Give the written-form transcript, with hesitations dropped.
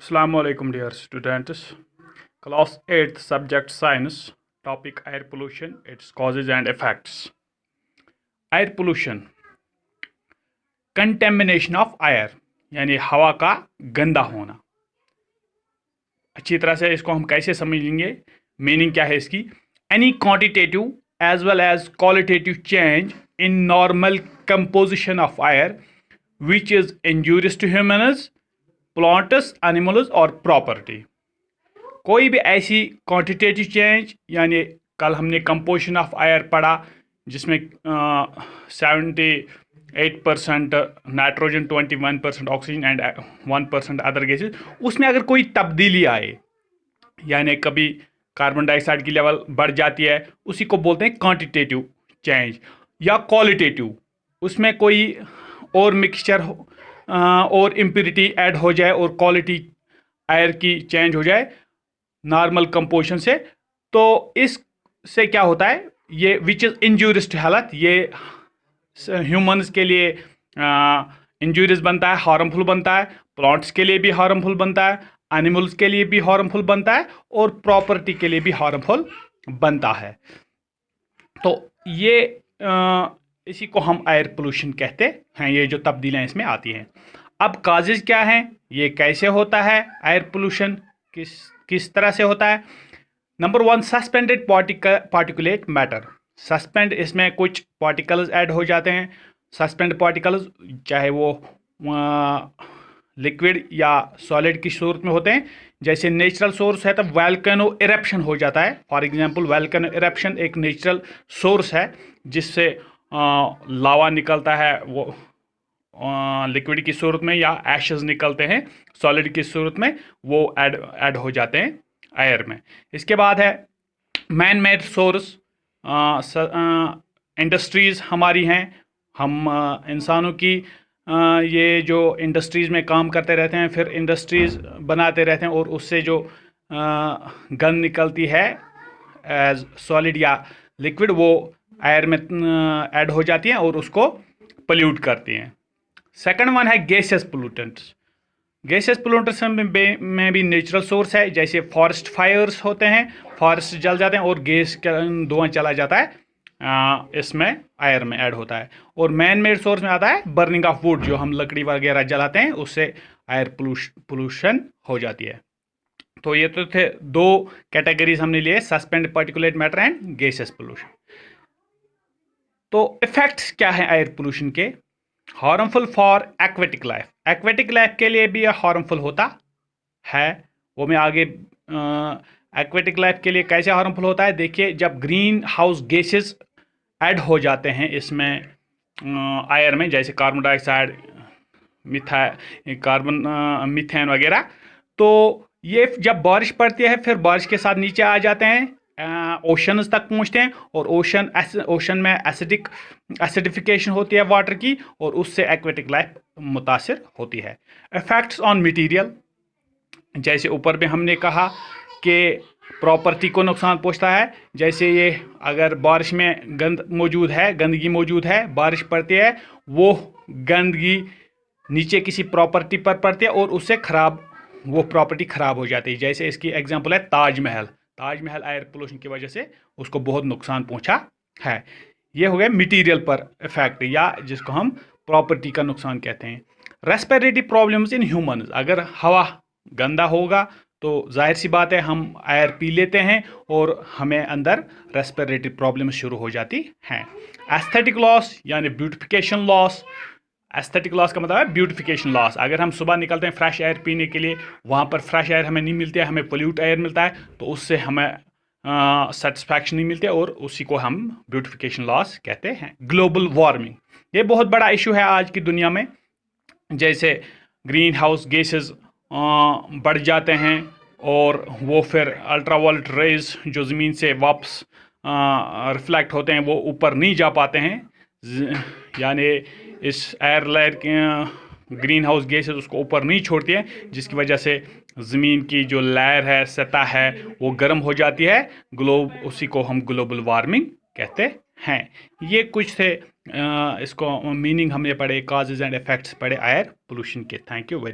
Assalamu alaikum dear students. Class 8th subject science topic air pollution, its causes and effects. Air pollution, contamination of air यानी हवा का गंदा होना। अच्छी तरह से इसको हम कैसे समझेंगे, मीनिंग क्या है इसकी? Any quantitative as well as qualitative change in normal composition of air which is injurious to humans, plants, animals और प्रॉपर्टी। कोई भी ऐसी क्वांटिटेटिव चेंज, यानी कल हमने कंपोजिशन ऑफ एयर पढ़ा जिसमें 78% nitrogen, 21% oxygen and 1% other gases, उसमें अगर कोई तब्दीली आए, यानी कभी कार्बन डाइऑक्साइड की लेवल बढ़ जाती है, उसी को बोलते हैं क्वांटिटेटिव चेंज। या क्वालिटेटिव, उसमें कोई और मिक्सचर और इम्प्योरिटी ऐड हो जाए और क्वालिटी एयर की चेंज हो जाए नॉर्मल कंपोजिशन से, तो इससे क्या होता है, ये which is injurious to health, ये ह्यूमन्स के लिए इंजूरियस बनता है, हार्मफुल बनता है, प्लांट्स के लिए भी हार्मफुल बनता है, एनिमल्स के लिए भी हार्मफुल बनता है और प्रॉपर्टी के लिए भी हार्मफुल बनता है। तो ये इसी को हम एयर पोल्यूशन कहते हैं, ये जो तब्दीलियाँ इसमें आती हैं। अब काजेज क्या हैं, ये कैसे होता है एयर पोल्यूशन, किस तरह से होता है? Number 1, suspended particulate matter. Suspend, इसमें कुछ पार्टिकल्स ऐड हो जाते हैं। सस्पेंड पार्टिकल्स चाहे वो लिक्विड या सॉलिड की सूरत में होते हैं। जैसे नेचुरल सोर्स है तो वोल्केनो इरप्शन हो जाता है। फॉर एग्जांपल वोल्केनो इरप्शन एक नेचुरल सोर्स है जिससे लावा निकलता है, वो लिक्विड की सूरत में, या एशेस निकलते हैं सॉलिड की सूरत में, वो ऐड हो जाते हैं एयर में। इसके बाद है मैन मेड सोर्स। इंडस्ट्रीज़ हमारी हैं, हम इंसानों की ये जो इंडस्ट्रीज़ में काम करते रहते हैं, फिर इंडस्ट्रीज़ बनाते रहते हैं और उससे जो गंद निकलती है एज सॉलिड या लिक्विड, वो एयर में ऐड हो जाती हैं और उसको पोल्यूट करती हैं। सेकंड वन है गैसेस पोल्यूटेंट्स। गैसेस पोल्यूटेंट्स में भी नेचुरल सोर्स है, जैसे फॉरेस्ट फायर्स होते हैं, फॉरेस्ट जल जाते हैं और गैस का धुआं चला जाता है, इसमें एयर में ऐड होता है। और मैन मेड सोर्स में आता है बर्निंग ऑफ वुड, जो हम लकड़ी वगैरह जलाते हैं, उससे एयर पोल्यूशन हो जाती है। तो ये तो थे दो कैटेगरीज हमने लिए, suspend particulate matter and gases pollution. तो इफेक्ट्स क्या है एयर पोल्यूशन के? Harmful for aquatic life. Aquatic life के लिए भी हार्मफुल होता है, वो मैं आगे एक्वेटिक लाइफ के लिए कैसे हार्मफुल होता है देखिए। जब ग्रीन हाउस गैसेस ऐड हो जाते हैं इसमें एयर में, जैसे कार्बन डाइऑक्साइड, मीथेन वगैरह, तो ये जब बारिश पड़ती है फिर बारिश के साथ नीचे आ जाते हैं, ओशंस तक पहुंचते हैं और ओशन में एसिडिफिकेशन होती है वाटर की और उससे एक्वेटिक लाइफ मुतासिर होती है। इफेक्ट्स ऑन मटेरियल, जैसे ऊपर में हमने कहा कि प्रॉपर्टी को नुकसान पहुंचता है। जैसे ये अगर बारिश में गंदगी मौजूद है, बारिश पड़ती है, वो गंदगी नीचे किसी प्रॉपर्टी पर पड़ती है और उससे वो प्रॉपर्टी ख़राब हो जाती है। जैसे इसकी एग्जांपल है ताजमहल एयर पोल्यूशन की वजह से उसको बहुत नुकसान पहुंचा है। ये हो गया मटेरियल पर इफेक्ट, या जिसको हम प्रॉपर्टी का नुकसान कहते हैं। रेस्पिरेटरी प्रॉब्लम्स इन ह्यूमन्स, अगर हवा गंदा होगा तो जाहिर सी बात है हम एयर पी लेते हैं और हमें अंदर रेस्पिरेटरी प्रॉब्लम शुरू हो जाती हैं। एस्थेटिक लॉस यानी ब्यूटिफिकेशन लॉस। एस्थेटिक लॉस का मतलब है ब्यूटिफिकेशन लॉस। अगर हम सुबह निकलते हैं फ्रेश एयर पीने के लिए, वहाँ पर फ्रेश एयर हमें नहीं मिलती है, हमें पोल्यूट एयर मिलता है, तो उससे हमें सेटिस्फैक्शन नहीं मिलती है और उसी को हम ब्यूटिफिकेशन लॉस कहते हैं। ग्लोबल वार्मिंग, ये बहुत बड़ा इशू है आज की दुनिया में। जैसे ग्रीन हाउस गैसेस बढ़ जाते हैं और वो फिर अल्ट्रावायलेट रेज जो ज़मीन से वापस रिफ्लेक्ट होते हैं, वो ऊपर नहीं जा पाते हैं, यानी इस एयर लेयर के ग्रीन हाउस गैसेस उसको ऊपर नहीं छोड़ती है, जिसकी वजह से ज़मीन की जो लेयर है, सतह है, वो गर्म हो जाती है। उसी को हम ग्लोबल वार्मिंग कहते हैं। ये कुछ थे इसको मीनिंग हमने पढ़े, काजेज एंड इफेक्ट्स पढ़े एयर पोल्यूशन के। Thank you very